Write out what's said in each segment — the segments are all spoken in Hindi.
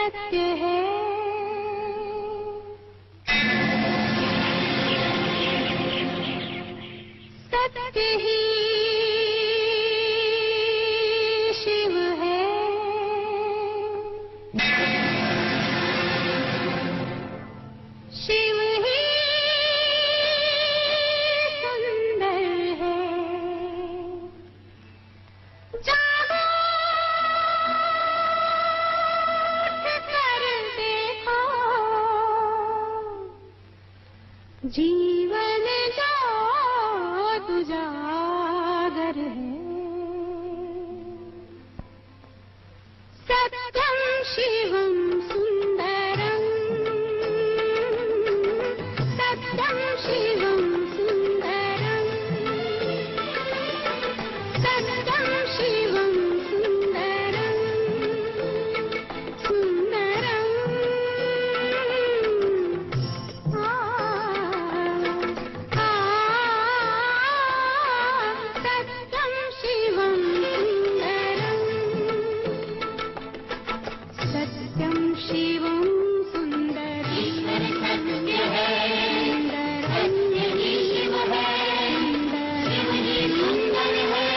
सत्य है, सत्य ही शिव है, शिव ही सुंदर है। जागो कर देखो, जीवन जो उजागर है। सत्यम शिवम सुंदरम, सत्यम शिवम सुंदरम, सत्यम शिवम सुंदरम, सुंदरम। सत्यम शिवम सुंदरम, सत्यम शिवम सुंदरम। ईश्वर सत्य है, सत्य ही शिव है, शिव ही सुंदर है।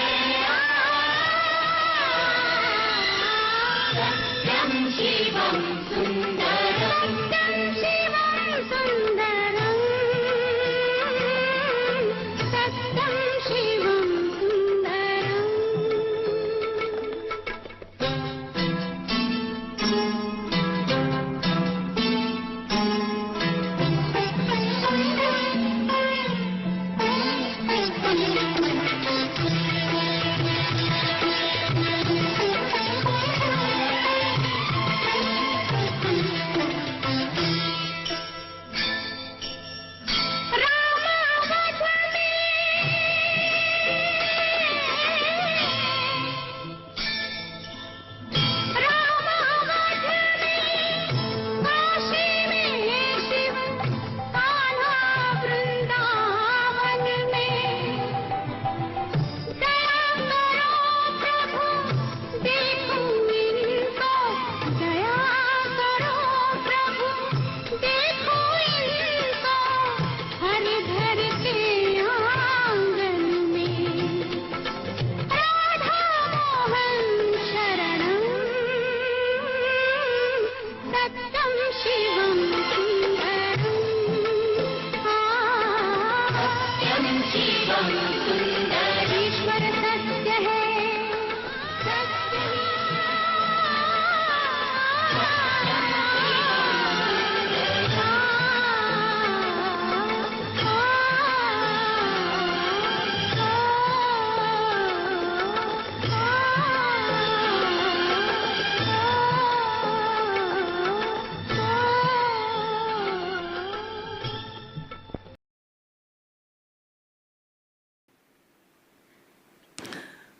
सत्यम शिवम सुंदरम, सत्यम शिवम सुंदरम, सत्यम शिवम सुंदरम। ईश्वर सत्य है, सत्य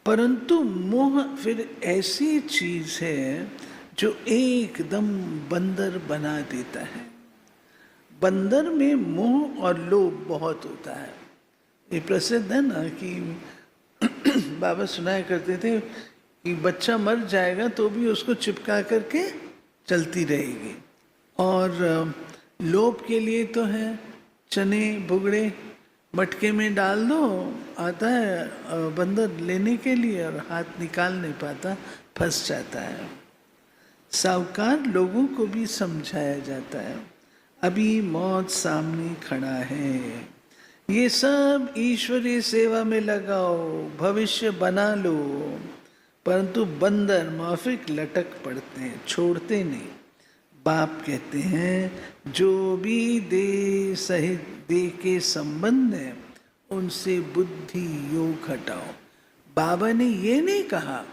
परंतु मोह फिर ऐसी चीज है जो एकदम बंदर बना देता है। बंदर में मोह और लोभ बहुत होता है। ये प्रसिद्ध है ना कि बाबा सुनाया करते थे कि बच्चा मर जाएगा तो भी उसको चिपका करके चलती रहेगी। और लोभ के लिए तो है चने भुगड़े मटके में डाल दो, आता है बंदर लेने के लिए और हाथ निकाल नहीं पाता, फंस जाता है। साहूकार लोगों को भी समझाया जाता है, अभी मौत सामने खड़ा है, ये सब ईश्वरीय सेवा में लगाओ, भविष्य बना लो। परंतु बंदर माफिक लटक पड़ते हैं, छोड़ते नहीं। बाप कहते हैं जो भी दे सहित दे के संबंध है उनसे बुद्धि योग हटाओ। बाबा ने ये नहीं कहा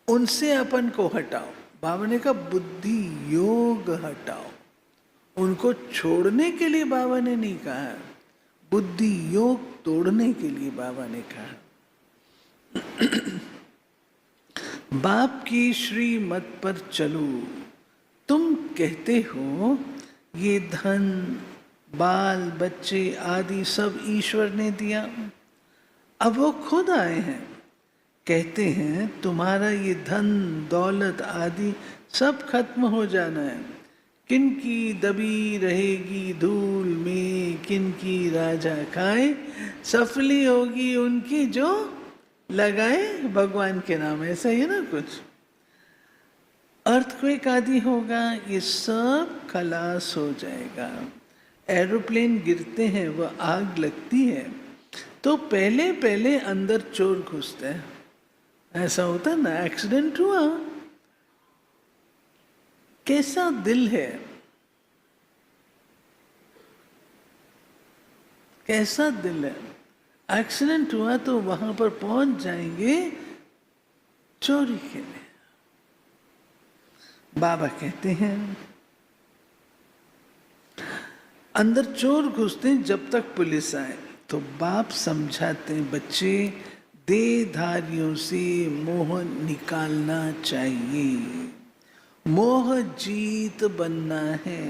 उनसे अपन को हटाओ, बाबा ने कहा बुद्धि योग हटाओ। उनको छोड़ने के लिए बाबा ने नहीं कहा, बुद्धि योग तोड़ने के लिए बाबा ने कहा। बाप की श्रीमत पर चलो। तुम कहते हो ये धन बाल बच्चे आदि सब ईश्वर ने दिया, अब वो खुद आए हैं, कहते हैं तुम्हारा ये धन दौलत आदि सब खत्म हो जाना है, किनकी दबी रहेगी धूल में, किनकी राजा खाए, सफली होगी उनकी जो लगाए भगवान के नाम। ऐसा ही है ना कुछ। अर्थक्वेक आदि होगा, ये सब खलास हो जाएगा। एरोप्लेन गिरते हैं, वह आग लगती है, तो पहले पहले अंदर चोर घुसते हैं। ऐसा होता है ना, एक्सीडेंट हुआ, कैसा दिल है, कैसा दिल है। एक्सीडेंट हुआ तो वहां पर पहुंच जाएंगे चोरी के लिए। बाबा कहते हैं अंदर चोर घुसते हैं जब तक पुलिस आए, तो बाप समझाते हैं बच्चे देहधारियों से मोह निकालना चाहिए, मोह जीत बनना है।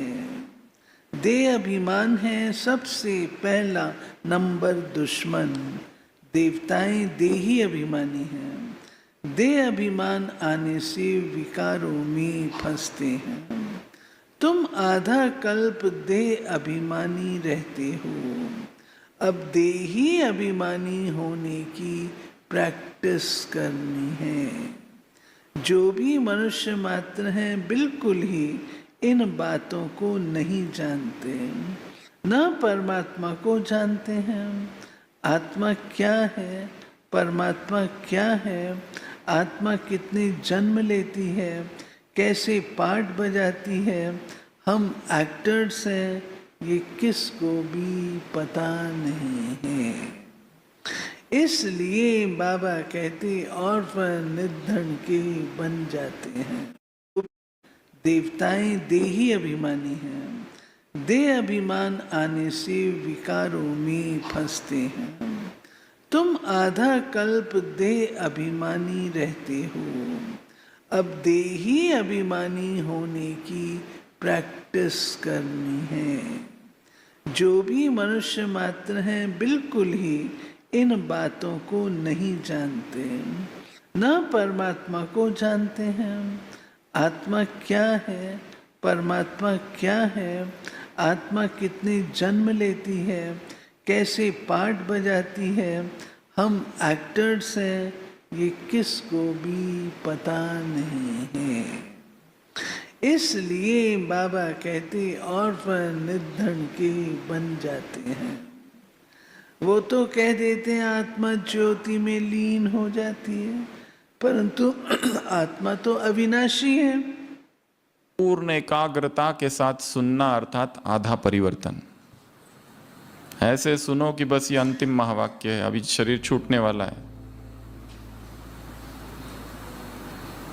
देह अभिमान है सबसे पहला नंबर दुश्मन। देवताएं देही अभिमानी हैं, देह अभिमान आने से विकारों में फंसते हैं। तुम आधा कल्प देह अभिमानी रहते हो, अब देही अभिमानी होने की प्रैक्टिस करनी है। जो भी मनुष्य मात्र हैं बिल्कुल ही इन बातों को नहीं जानते, न परमात्मा को जानते हैं। आत्मा क्या है, परमात्मा क्या है, आत्मा कितने जन्म लेती है, कैसे पार्ट बजाती है, हम एक्टर्स हैं, ये किसको भी पता नहीं है। इसलिए बाबा कहते ऑर्फन निर्धन के बन जाते हैं। देवताएं देही अभिमानी हैं, देह अभिमान आने से विकारों में फंसते हैं। तुम आधा कल्प देह अभिमानी रहते हो, अब देही अभिमानी होने की प्रैक्टिस करनी है। जो भी मनुष्य मात्र हैं बिल्कुल ही इन बातों को नहीं जानते, न परमात्मा को जानते हैं। आत्मा क्या है, परमात्मा क्या है, आत्मा कितने जन्म लेती है, कैसे पार्ट बजाती है, हम एक्टर्स हैं, ये किसको भी पता नहीं है। इसलिए बाबा कहते ऑर्फन निर्धन के बन जाते हैं। वो तो कह देते हैं आत्मा ज्योति में लीन हो जाती है, परंतु आत्मा तो अविनाशी है। पूर्ण एकाग्रता के साथ सुनना अर्थात आधा परिवर्तन। ऐसे सुनो कि बस ये अंतिम महावाक्य है, अभी शरीर छूटने वाला है।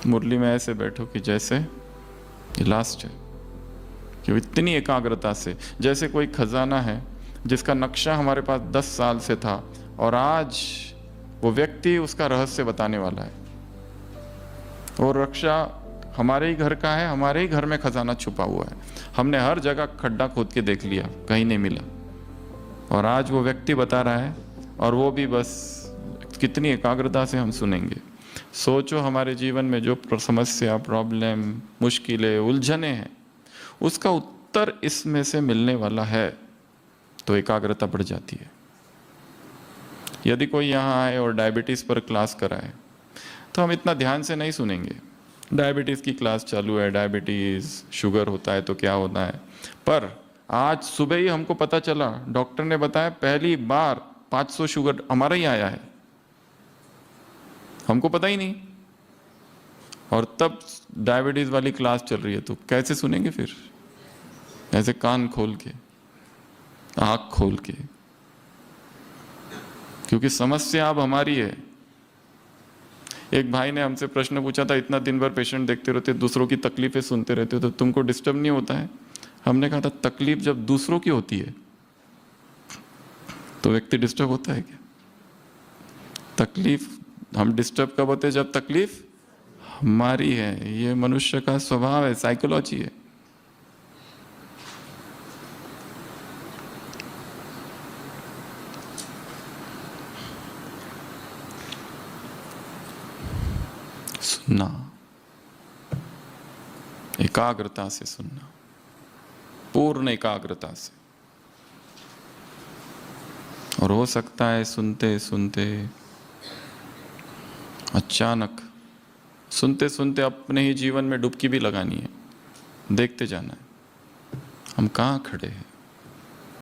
मुरली में ऐसे बैठो कि जैसे ये लास्ट है, कि इतनी एकाग्रता से, जैसे कोई खजाना है जिसका नक्शा हमारे पास 10 साल से था और आज वो व्यक्ति उसका रहस्य बताने वाला है। और रक्षा हमारे ही घर का है, हमारे ही घर में खजाना छुपा हुआ है। हमने हर जगह खड्डा खोद के देख लिया, कहीं नहीं मिला, और आज वो व्यक्ति बता रहा है, और वो भी बस कितनी एकाग्रता से हम सुनेंगे। सोचो हमारे जीवन में जो समस्या, प्रॉब्लम, मुश्किलें, उलझने हैं, उसका उत्तर इसमें से मिलने वाला है, तो एकाग्रता बढ़ जाती है। यदि कोई यहाँ आए और डायबिटीज़ पर क्लास कराए तो हम इतना ध्यान से नहीं सुनेंगे। डायबिटीज़ की क्लास चालू है, डायबिटीज़, शुगर होता है तो क्या होता है। पर आज सुबह ही हमको पता चला, डॉक्टर ने बताया पहली बार 500 शुगर हमारा ही आया है, हमको पता ही नहीं। और तब डायबिटीज़ वाली क्लास चल रही है, तो कैसे सुनेंगे फिर? ऐसे कान खोल के, आँख खोल के, क्योंकि समस्या अब हमारी है। एक भाई ने हमसे प्रश्न पूछा था, इतना दिन भर पेशेंट देखते रहते, दूसरों की तकलीफें सुनते रहते हो, तो तुमको डिस्टर्ब नहीं होता है? हमने कहा था तकलीफ जब दूसरों की होती है तो व्यक्ति डिस्टर्ब होता है क्या? तकलीफ हम डिस्टर्ब कब होते हैं? जब तकलीफ हमारी है। ये मनुष्य का स्वभाव है, साइकोलॉजी है। सुनना, एकाग्रता से सुनना, पूर्ण एकाग्रता से। और हो सकता है सुनते सुनते अचानक, सुनते सुनते अपने ही जीवन में डुबकी भी लगानी है, देखते जाना है हम कहाँ खड़े हैं,